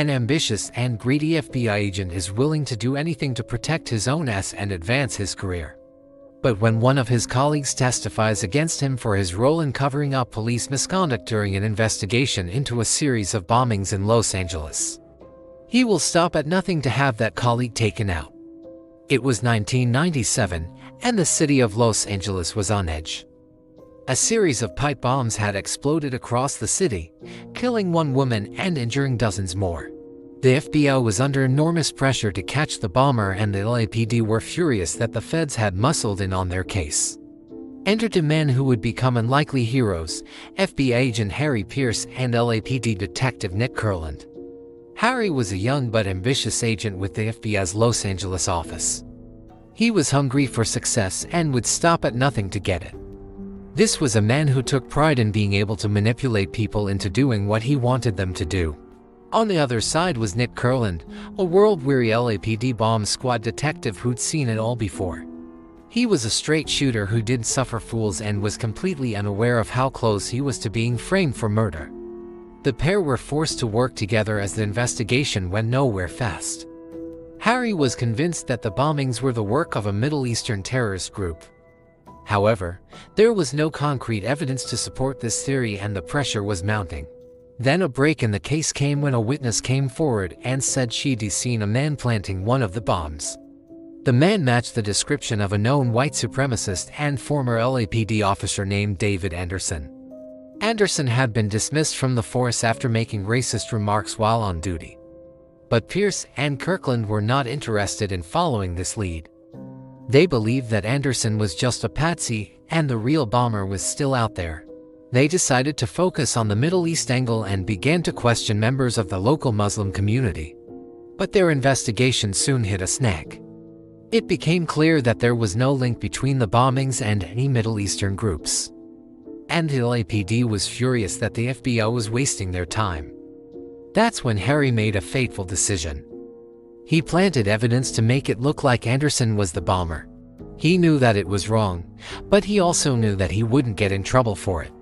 An ambitious and greedy FBI agent is willing to do anything to protect his own ass and advance his career. But when one of his colleagues testifies against him for his role in covering up police misconduct during an investigation into a series of bombings in Los Angeles, he will stop at nothing to have that colleague taken out. It was 1997, and the city of Los Angeles was on edge. A series of pipe bombs had exploded across the city, killing one woman and injuring dozens more. The FBI was under enormous pressure to catch the bomber, and the LAPD were furious that the feds had muscled in on their case. Enter two men who would become unlikely heroes, FBI agent Harry Pierce and LAPD detective Nick Kurland. Harry was a young but ambitious agent with the FBI's Los Angeles office. He was hungry for success and would stop at nothing to get it. This was a man who took pride in being able to manipulate people into doing what he wanted them to do. On the other side was Nick Kurland, a world-weary LAPD bomb squad detective who'd seen it all before. He was a straight shooter who didn't suffer fools and was completely unaware of how close he was to being framed for murder. The pair were forced to work together as the investigation went nowhere fast. Harry was convinced that the bombings were the work of a Middle Eastern terrorist group. However, there was no concrete evidence to support this theory, and the pressure was mounting. Then a break in the case came when a witness came forward and said she'd seen a man planting one of the bombs. The man matched the description of a known white supremacist and former LAPD officer named David Anderson. Anderson had been dismissed from the force after making racist remarks while on duty. But Pierce and Kirkland were not interested in following this lead. They believed that Anderson was just a patsy and the real bomber was still out there. They decided to focus on the Middle East angle and began to question members of the local Muslim community. But their investigation soon hit a snag. It became clear that there was no link between the bombings and any Middle Eastern groups. And the LAPD was furious that the FBI was wasting their time. That's when Harry made a fateful decision. He planted evidence to make it look like Anderson was the bomber. He knew that it was wrong, but he also knew that he wouldn't get in trouble for it.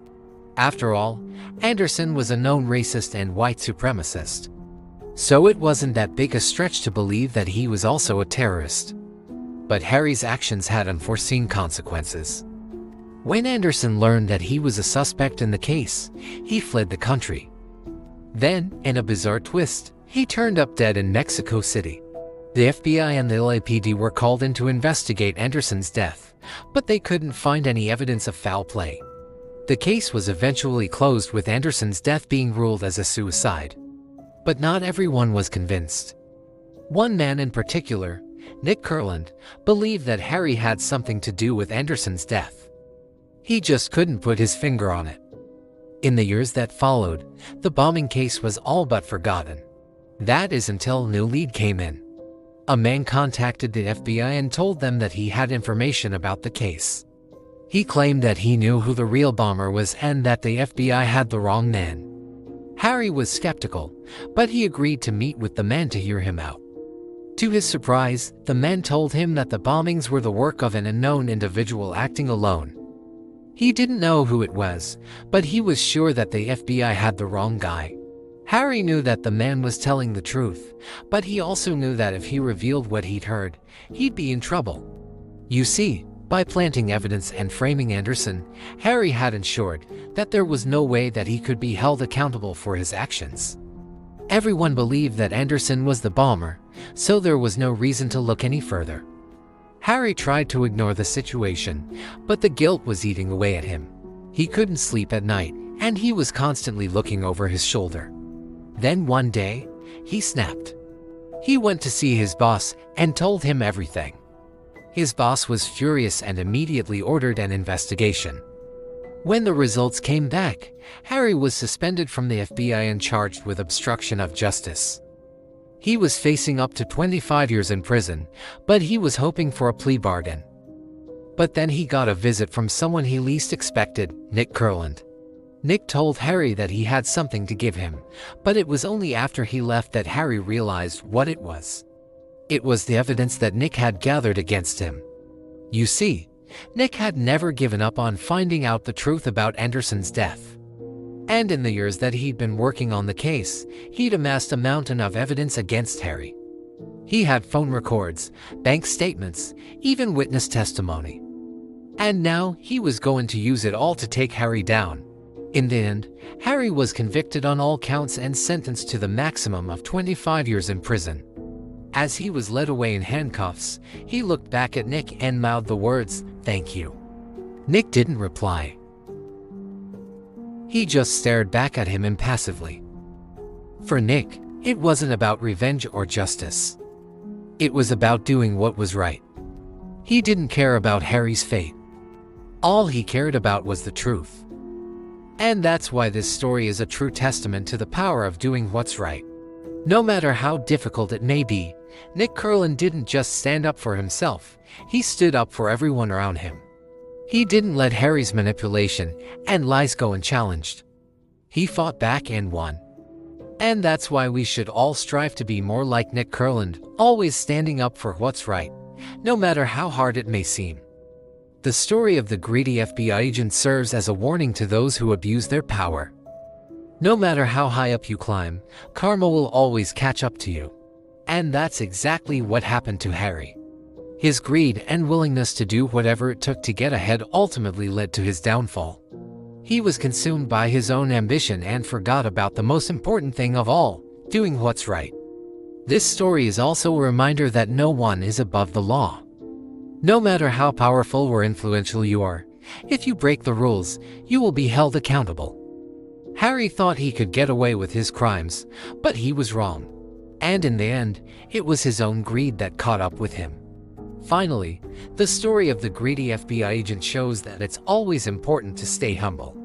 After all, Anderson was a known racist and white supremacist. So it wasn't that big a stretch to believe that he was also a terrorist. But Harry's actions had unforeseen consequences. When Anderson learned that he was a suspect in the case, he fled the country. Then, in a bizarre twist, he turned up dead in Mexico City. The FBI and the LAPD were called in to investigate Anderson's death, but they couldn't find any evidence of foul play. The case was eventually closed, with Anderson's death being ruled as a suicide. But not everyone was convinced. One man in particular, Nick Kurland, believed that Harry had something to do with Anderson's death. He just couldn't put his finger on it. In the years that followed, the bombing case was all but forgotten. That is until a new lead came in. A man contacted the FBI and told them that he had information about the case. He claimed that he knew who the real bomber was and that the FBI had the wrong man. Harry was skeptical, but he agreed to meet with the man to hear him out. To his surprise, the man told him that the bombings were the work of an unknown individual acting alone. He didn't know who it was, but he was sure that the FBI had the wrong guy. Harry knew that the man was telling the truth, but he also knew that if he revealed what he'd heard, he'd be in trouble. You see, by planting evidence and framing Anderson, Harry had ensured that there was no way that he could be held accountable for his actions. Everyone believed that Anderson was the bomber, so there was no reason to look any further. Harry tried to ignore the situation, but the guilt was eating away at him. He couldn't sleep at night, and he was constantly looking over his shoulder. Then one day, he snapped. He went to see his boss and told him everything. His boss was furious and immediately ordered an investigation. When the results came back, Harry was suspended from the FBI and charged with obstruction of justice. He was facing up to 25 years in prison, but he was hoping for a plea bargain. But then he got a visit from someone he least expected, Nick Kurland. Nick told Harry that he had something to give him, but it was only after he left that Harry realized what it was. It was the evidence that Nick had gathered against him. You see, Nick had never given up on finding out the truth about Anderson's death. And in the years that he'd been working on the case, he'd amassed a mountain of evidence against Harry. He had phone records, bank statements, even witness testimony. And now he was going to use it all to take Harry down. In the end, Harry was convicted on all counts and sentenced to the maximum of 25 years in prison. As he was led away in handcuffs, he looked back at Nick and mouthed the words, "Thank you." Nick didn't reply. He just stared back at him impassively. For Nick, it wasn't about revenge or justice. It was about doing what was right. He didn't care about Harry's fate. All he cared about was the truth. And that's why this story is a true testament to the power of doing what's right. No matter how difficult it may be, Nick Kurland didn't just stand up for himself, he stood up for everyone around him. He didn't let Harry's manipulation and lies go unchallenged. He fought back and won. And that's why we should all strive to be more like Nick Kurland, always standing up for what's right, no matter how hard it may seem. The story of the greedy FBI agent serves as a warning to those who abuse their power. No matter how high up you climb, karma will always catch up to you. And that's exactly what happened to Harry. His greed and willingness to do whatever it took to get ahead ultimately led to his downfall. He was consumed by his own ambition and forgot about the most important thing of all, doing what's right. This story is also a reminder that no one is above the law. No matter how powerful or influential you are, if you break the rules, you will be held accountable. Harry thought he could get away with his crimes, but he was wrong. And in the end, it was his own greed that caught up with him. Finally, the story of the greedy FBI agent shows that it's always important to stay humble.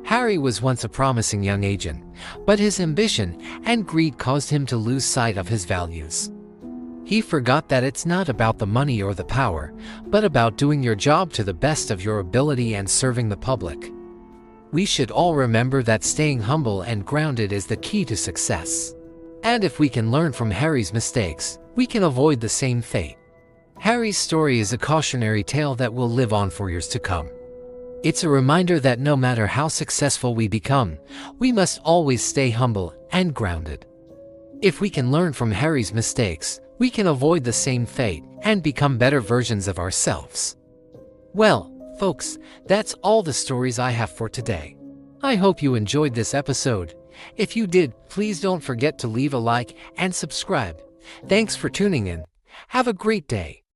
Harry was once a promising young agent, but his ambition and greed caused him to lose sight of his values. He forgot that it's not about the money or the power, but about doing your job to the best of your ability and serving the public. We should all remember that staying humble and grounded is the key to success. And if we can learn from Harry's mistakes, we can avoid the same fate. Harry's story is a cautionary tale that will live on for years to come. It's a reminder that no matter how successful we become, we must always stay humble and grounded. If we can learn from Harry's mistakes, we can avoid the same fate and become better versions of ourselves. Well, folks, that's all the stories I have for today. I hope you enjoyed this episode. If you did, please don't forget to leave a like and subscribe. Thanks for tuning in. Have a great day.